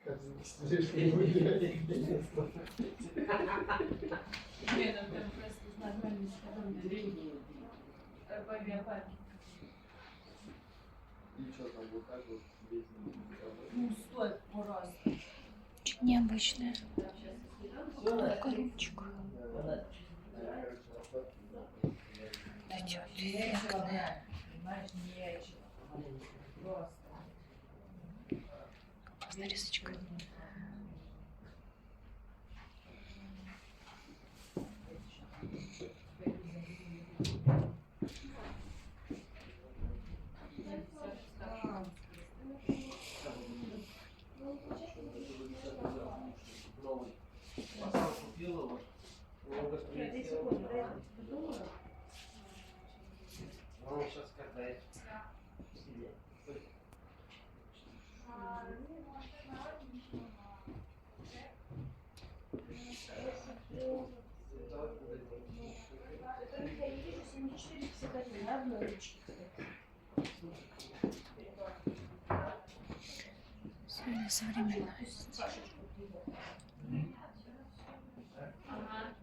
Как зарегистрировать выиграть? Нет, там просто нормальный скоростной. В авиапарке. И что там вот так вот весь Ну, стой, раз. Очень необычная. Такая ручка. Эти вот эффектные. Классная рисочка. купила вот. Он сейчас катает. Сегодня современная. Ага.